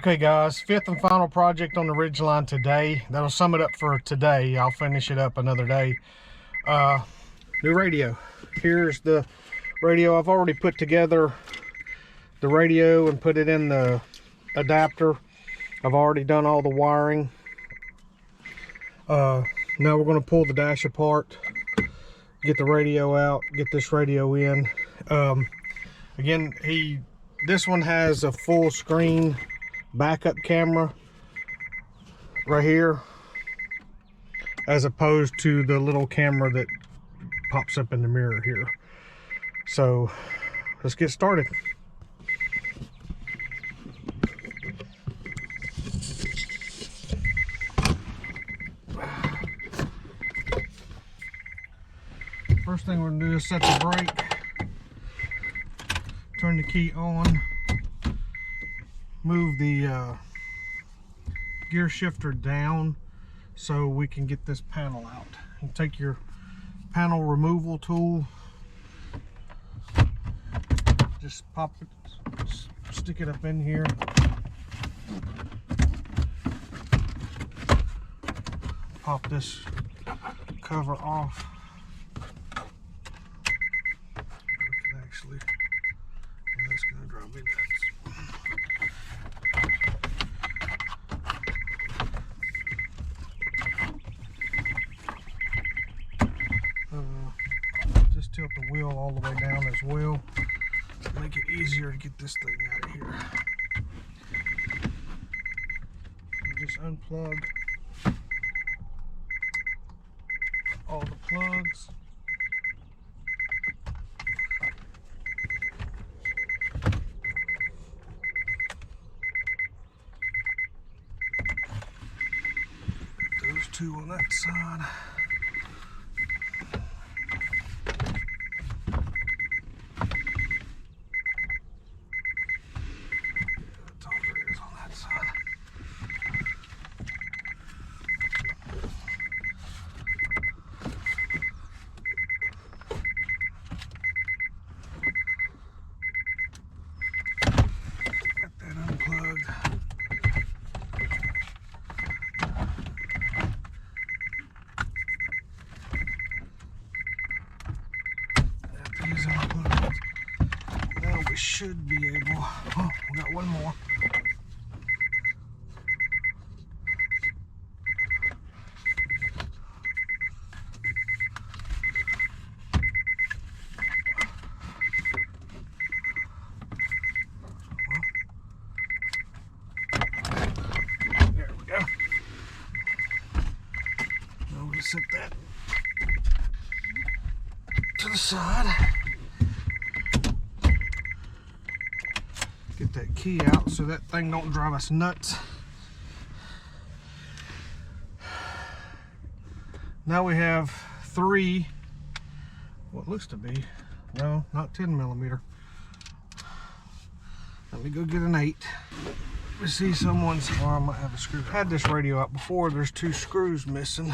Okay guys, fifth and final project on the ridgeline today. That'll sum it up for today. I'll finish it up another day. New radio. Here's the radio. I've already put together the radio and put it in the adapter. I've already done all the wiring. Now we're going to pull the dash apart, get the radio out, get this radio in. Again, this one has a full screen backup camera right here, as opposed to the little camera that pops up in the mirror here. So let's get started. First thing we're going to do is set the brake, turn the key on, move the gear shifter down so we can get this panel out. You take your panel removal tool, just pop it, stick it up in here, pop this cover off. Actually, that's gonna drive me nuts. Just tilt the wheel all the way down as well to make it easier to get this thing out of here. Just unplug all the plugs. Those two on that side. That's all there is on that side. Got that unplugged. Now we should be able, oh, we got one more. There we go. Now we're going to set that to the side. Get that key out so that thing don't drive us nuts. Now we have three, what looks to be, no, not 10mm. Let me go get an 8. We see someone's, oh, I might have a screw. Had this radio out before, there's 2 screws missing.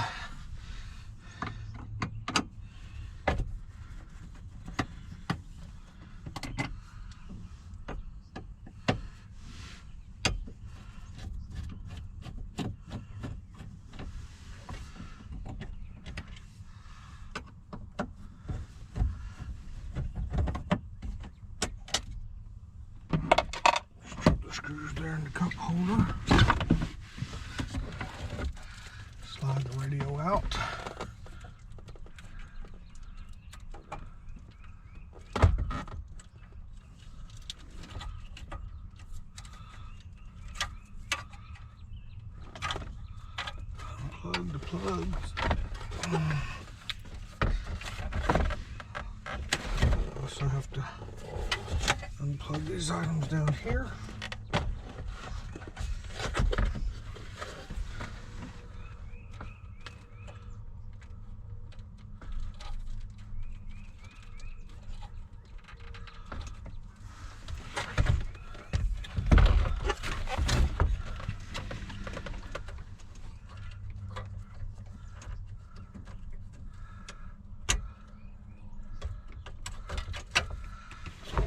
Screws there in the cup holder. Slide the radio out. Unplug the plugs. Also have to unplug these items down here.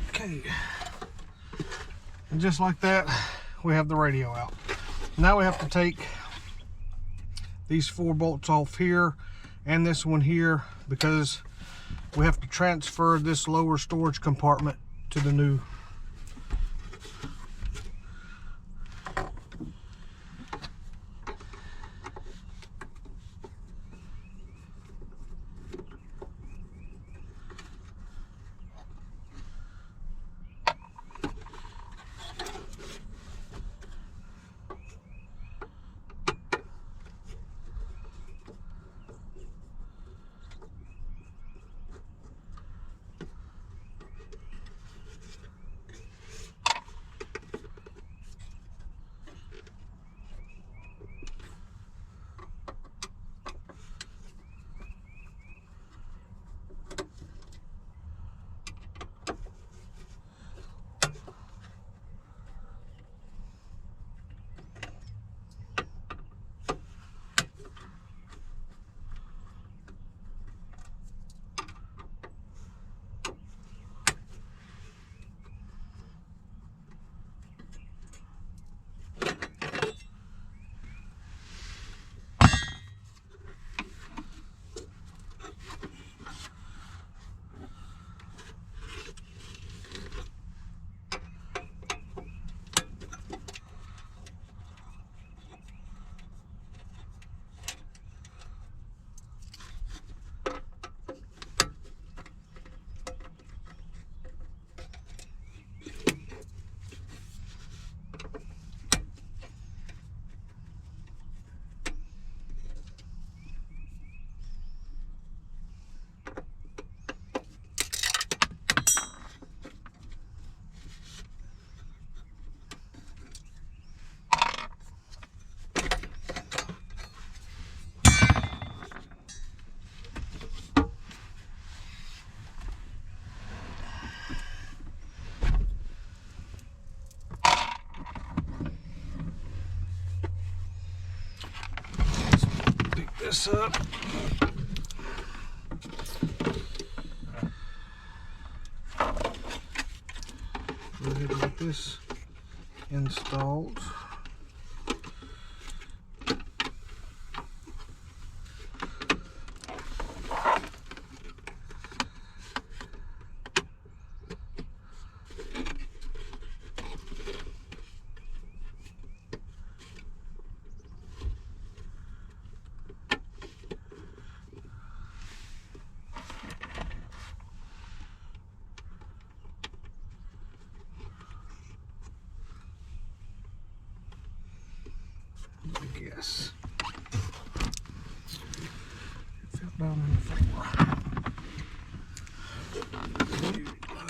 Okay, and just like that, we have the radio out. Now we have to take these 4 bolts off here and this one here, because we have to transfer this lower storage compartment to the new. This up. Go ahead and get this installed. Yes. It fell down on the floor.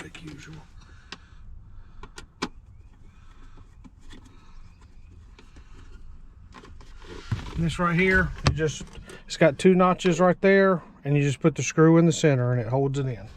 Like usual. And this right here, it's got 2 notches right there, and you just put the screw in the center and it holds it in.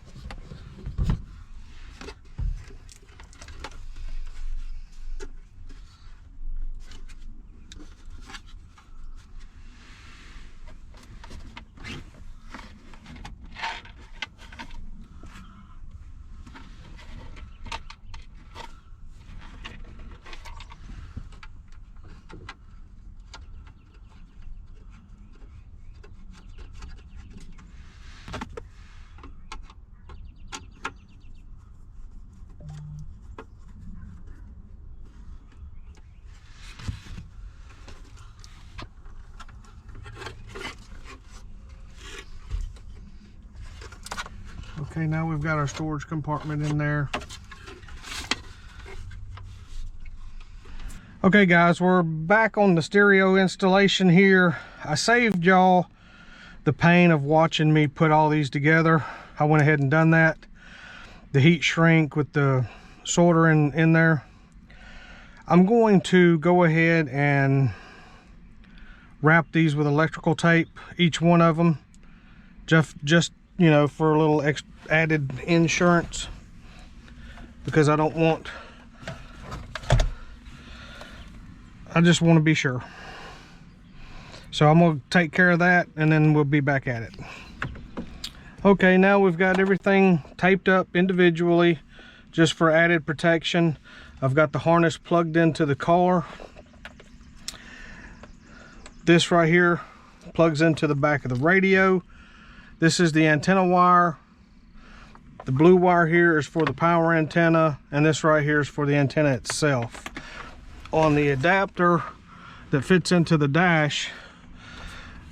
Okay, now we've got our storage compartment in there. Okay guys, we're back on the stereo installation here. I saved y'all the pain of watching me put all these together. I went ahead and done that. The heat shrink with the soldering in there. I'm going to go ahead and wrap these with electrical tape, each one of them, just you know, for a little added insurance, because I just want to be sure. So I'm going to take care of that and then we'll be back at it. Okay, now we've got everything taped up individually just for added protection. I've got the harness plugged into the car. This right here plugs into the back of the radio. This is the antenna wire. The blue wire here is for the power antenna, and this right here is for the antenna itself. On the adapter that fits into the dash,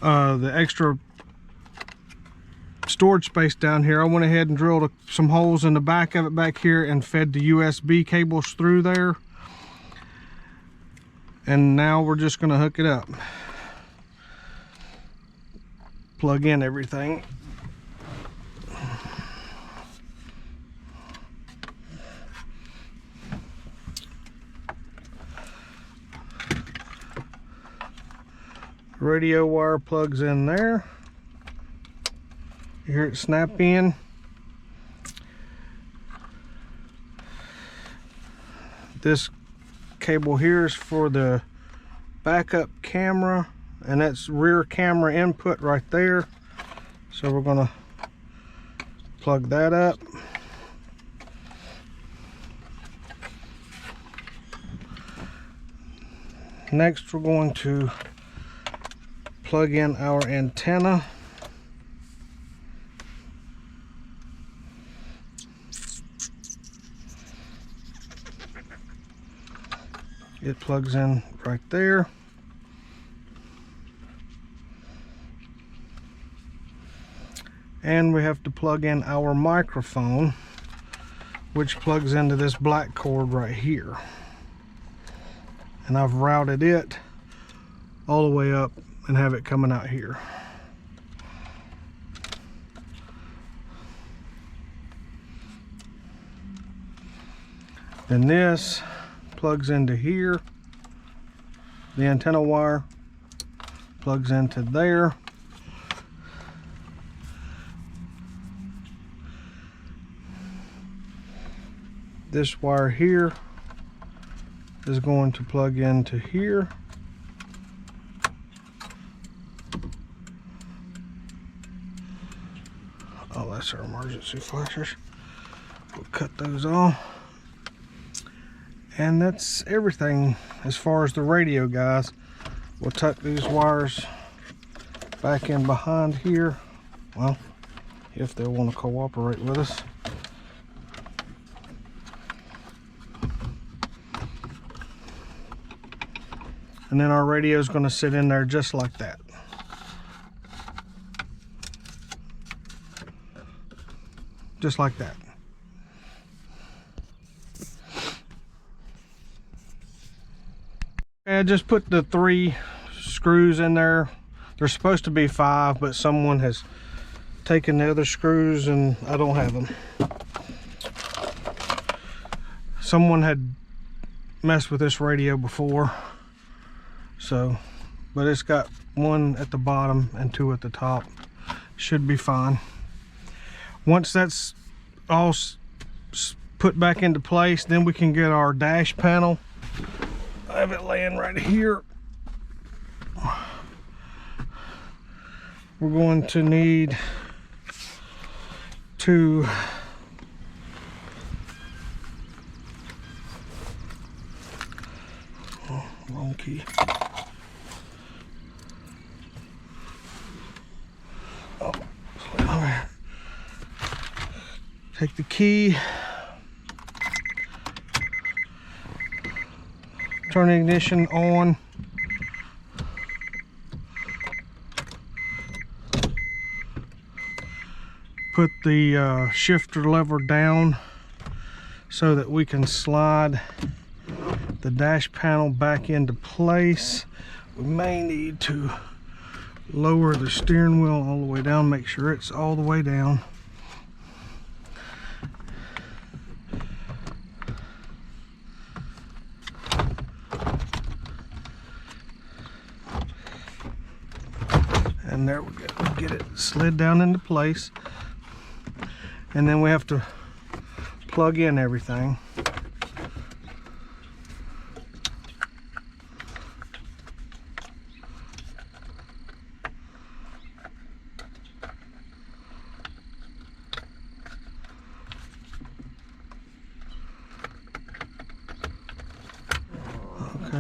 the extra storage space down here, I went ahead and drilled some holes in the back of it back here and fed the USB cables through there. And now we're just going to hook it up. Plug in everything. Radio wire plugs in there. You hear it snap in. This cable here is for the backup camera, and that's rear camera input right there. So we're gonna plug that up. Next, we're going to plug in our antenna. It plugs in right there. And we have to plug in our microphone, which plugs into this black cord right here. And I've routed it all the way up and have it coming out here. Then this plugs into here. The antenna wire plugs into there. This wire here is going to plug into here. Oh, that's our emergency flashers. We'll cut those off. And that's everything as far as the radio, guys. We'll tuck these wires back in behind here. Well, if they want to cooperate with us. And then our radio is going to sit in there just like that. Just like that. I just put the 3 screws in there. There's supposed to be 5, but someone has taken the other screws and I don't have them. Someone had messed with this radio before, so, but it's got 1 at the bottom and 2 at the top. Should be fine. Once that's all put back into place, then we can get our dash panel. I have it laying right here. We're going to need to wrong key. Oh, take the key, turn the ignition on, put the shifter lever down so that we can slide the dash panel back into place. We may need to lower the steering wheel all the way down, make sure it's all the way down. And there we go, get it slid down into place. And then we have to plug in everything.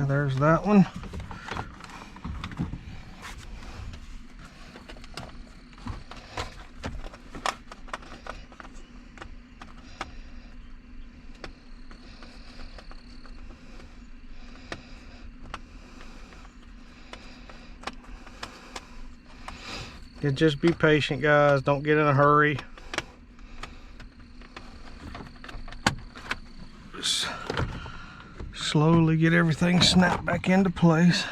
there's that one. Just be patient, guys. Don't get in a hurry. Just slowly get everything snapped back into place.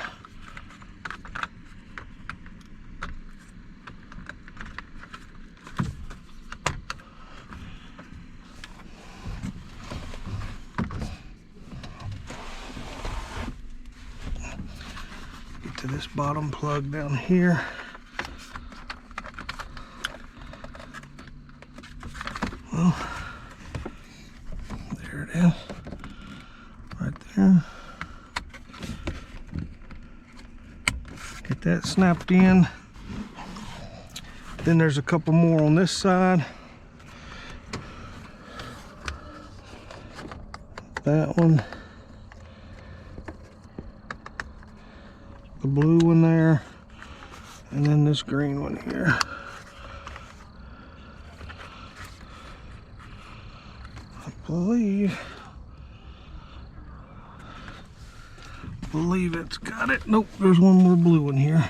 Get to this bottom plug down here. Well, there it is, right there. Get that snapped in. Then there's a couple more on this side. That one. The blue one there. And then this green one here. Believe it's got it. Nope, there's one more blue one here.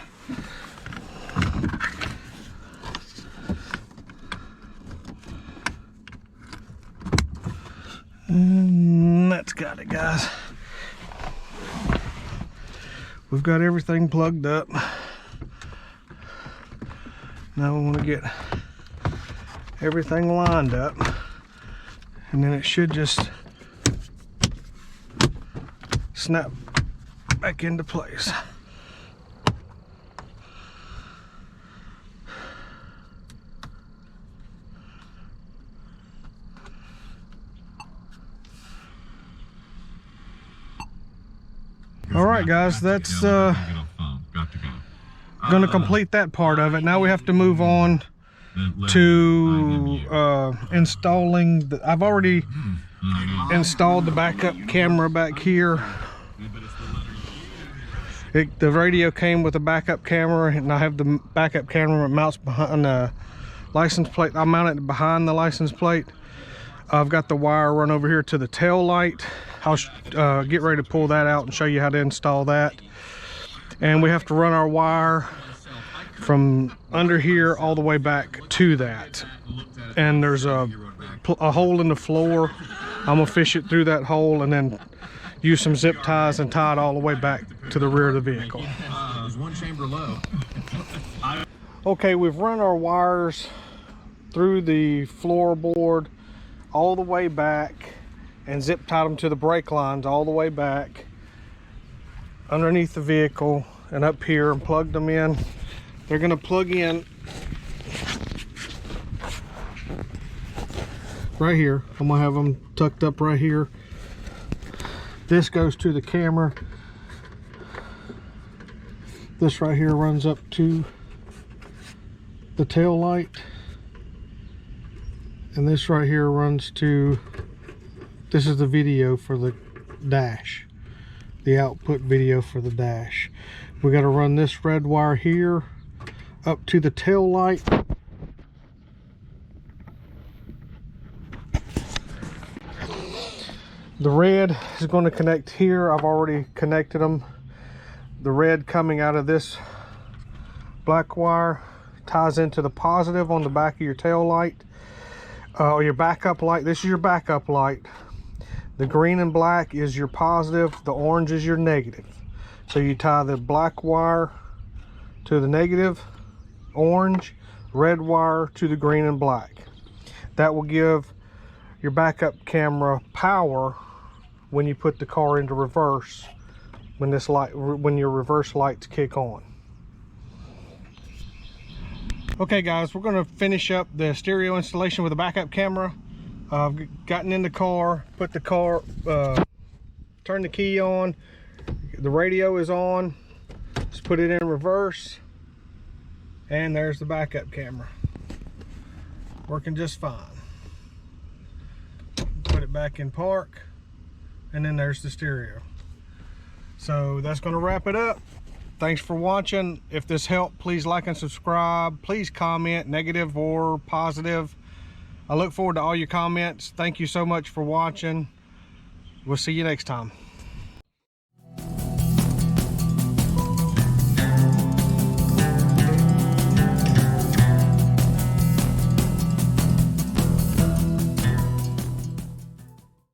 And that's got it, guys. We've got everything plugged up. Now we want to get everything lined up. And then it should just snap back into place. All right, guys, that's gonna complete that part of it. Now we have to move on to installing I've already installed the backup camera back here. The radio came with a backup camera, and I have the backup camera mounts behind the license plate. I mount it behind the license plate. I've got the wire run over here to the tail light. I'll get ready to pull that out and show you how to install that. And we have to run our wire from under here all the way back to that. And there's a hole in the floor. I'm gonna fish it through that hole and then use some zip ties and tie it all the way back to the rear of the vehicle. There's one chamber low. Okay, we've run our wires through the floorboard all the way back and zip tied them to the brake lines all the way back underneath the vehicle and up here and plugged them in. They're gonna plug in right here. I'm gonna have them tucked up right here. This goes to the camera. This right here runs up to the tail light. And this right here runs to, this is the video for the dash. The output video for the dash. We got to run this red wire here up to the tail light. The red is going to connect here. I've already connected them. The red coming out of this black wire ties into the positive on the back of your tail light, or your backup light. This is your backup light. The green and black is your positive, the orange is your negative. So you tie the black wire to the negative, orange, red wire to the green and black. That will give your backup camera power when you put the car into reverse, when your reverse lights kick on. Okay guys, we're going to finish up the stereo installation with a backup camera. I've gotten in the car, put the car, turned the key on, the radio is on, just put it in reverse, and there's the backup camera. Working just fine. Put it back in park, and then there's the stereo. So that's going to wrap it up. Thanks for watching. If this helped, please like and subscribe. Please comment, negative or positive. I look forward to all your comments. Thank you so much for watching. We'll see you next time.